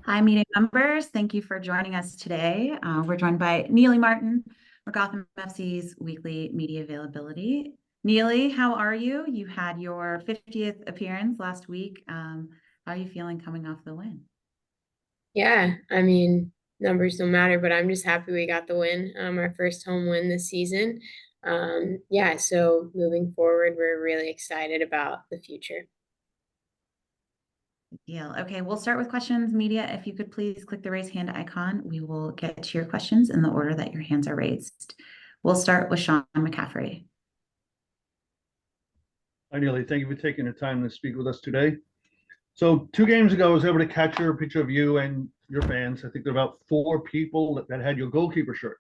Hi, meeting members. Thank you for joining us today. We're joined by Nealy Martin for Gotham FC's weekly media availability. Nealy, how are you? You had your 50th appearance last week. How are you feeling coming off the win? Yeah, I mean, numbers don't matter, but I'm just happy we got the win, our first home win this season. Yeah, so moving forward, we're really excited about the future. Good deal. Okay, we'll start with questions. Media, if you could please click the raise hand icon, we will get to your questions in the order that your hands are raised. We'll start with Sean McCaffrey. Hi, Neely. Thank you for taking the time to speak with us today. So 2 games ago, I was able to capture a picture of you and your fans. I think there are about 4 people that had your goalkeeper shirt.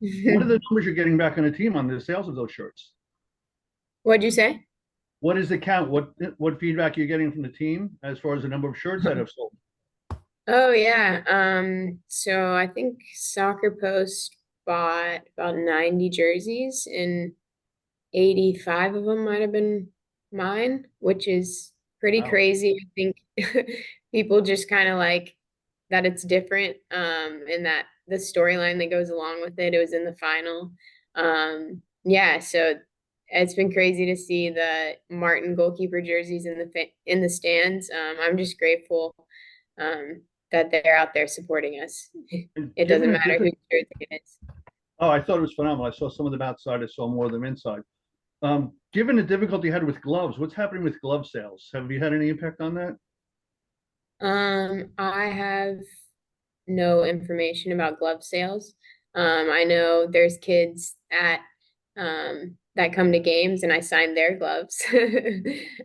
What are the numbers you're getting back on the team on the sales of those shirts? What'd you say? What is the count? What feedback you're getting from the team as far as the number of shirts that have sold? Oh yeah. So I think Soccer Post bought about 90 jerseys and 85 of them might have been mine, which is pretty Wow. crazy. I think people just kind of like that it's different, and that the storyline that goes along with it was in the final. Yeah, so it's been crazy to see the Martin goalkeeper jerseys in the stands. I'm just grateful that they're out there supporting us. And It given doesn't the matter different, whose jersey it is. oh, I thought it was phenomenal. I saw some of them outside. I saw more of them inside. Given the difficulty you had with gloves, what's happening with glove sales? Have you had any impact on that? I have no information about glove sales. I know there's kids at that come to games and I sign their gloves.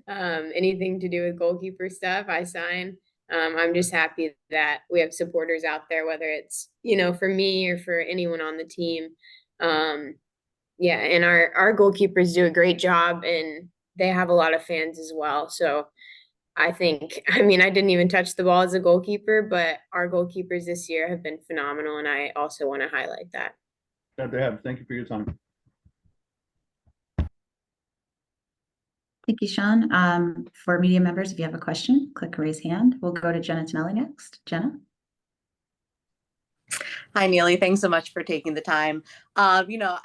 Anything to do with goalkeeper stuff, I sign. I'm just happy that we have supporters out there, whether it's, for me or for anyone on the team. Um, yeah, and our goalkeepers do a great job and they have a lot of fans as well. So I think, I mean, I didn't even touch the ball as a goalkeeper, but our goalkeepers this year have been phenomenal, and I also want to highlight that. That they have. Thank you for your time. Thank you, Sean. For media members, if you have a question, click raise hand. We'll go to Jenna Tonelli next. Jenna? Hi, Neely. Thanks so much for taking the time. I know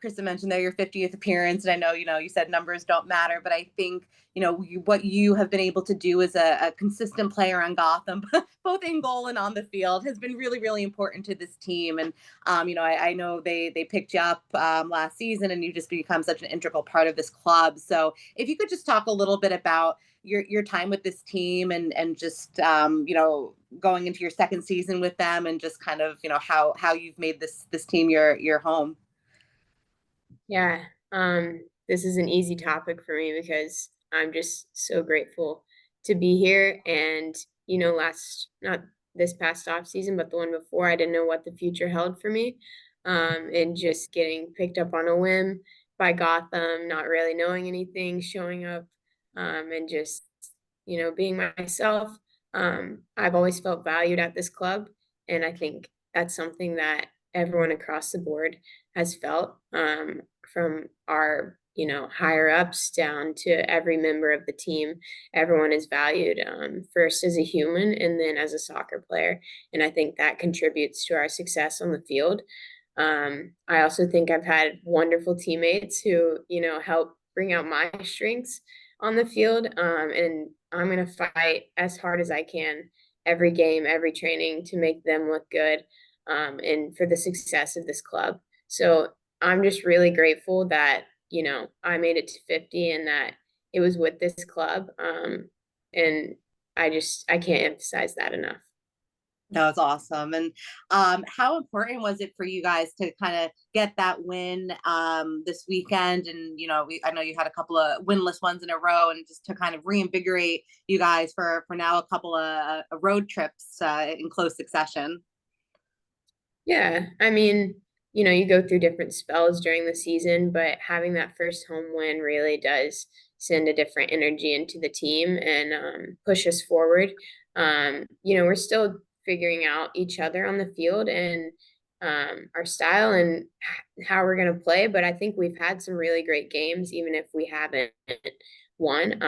Krista mentioned that your 50th appearance, and I know, you said numbers don't matter, but I think, what you have been able to do as a consistent player on Gotham, both in goal and on the field, has been really, really important to this team. And, I know they picked you up last season, and you just become such an integral part of this club. So if you could just talk a little bit about your time with this team and just going into your second season with them and just kind of how you've made this team your home. Yeah, this is an easy topic for me because I'm just so grateful to be here. And not this past off season, but the one before, I didn't know what the future held for me. And just getting picked up on a whim by Gotham, not really knowing anything, showing up, and just being myself. I've always felt valued at this club, and I think that's something that everyone across the board has felt, from our higher ups down to every member of the team. Everyone is valued, first as a human and then as a soccer player, and I think that contributes to our success on the field. I also think I've had wonderful teammates who help bring out my strengths on the field, and I'm going to fight as hard as I can every game, every training to make them look good, and for the success of this club. So I'm just really grateful that, I made it to 50 and that it was with this club. And I can't emphasize that enough. That was awesome. And how important was it for you guys to kind of get that win this weekend? And I know you had a couple of winless ones in a row, and just to kind of reinvigorate you guys for now a couple of road trips in close succession. Yeah, I mean, you go through different spells during the season, but having that first home win really does send a different energy into the team and, push us forward. We're still figuring out each other on the field and, our style and how we're going to play, but I think we've had some really great games, even if we haven't won.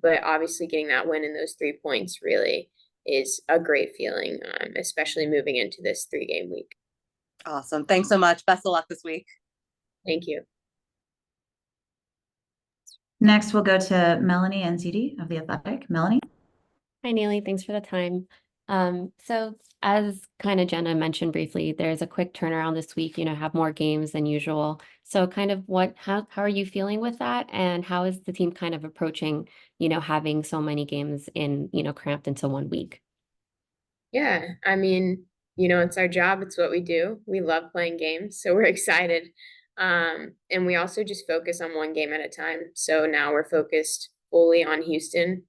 But obviously, getting that win and those 3 points really is a great feeling, especially moving into this 3-game week. Awesome. Thanks so much. Best of luck this week. Thank you. Next, we'll go to Melanie NCD of The Athletic. Melanie? Hi, Neely. Thanks for the time. So as kind of Jenna mentioned briefly, there's a quick turnaround this week, have more games than usual. So kind of how are you feeling with that? And how is the team kind of approaching, having so many games in, cramped into 1 week? Yeah, I mean, it's our job. It's what we do. We love playing games, so we're excited. And we also just focus on 1 game at a time. So now we're focused fully on Houston.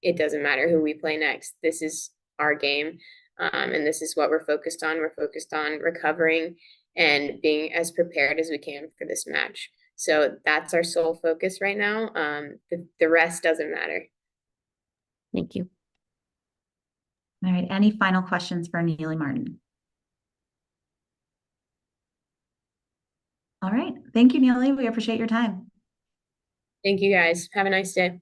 It doesn't matter who we play next. This is our game. And this is what we're focused on. We're focused on recovering and being as prepared as we can for this match. So that's our sole focus right now. The rest doesn't matter. Thank you. All right, any final questions for Nealy Martin? All right, thank you, Nealy. We appreciate your time. Thank you guys. Have a nice day.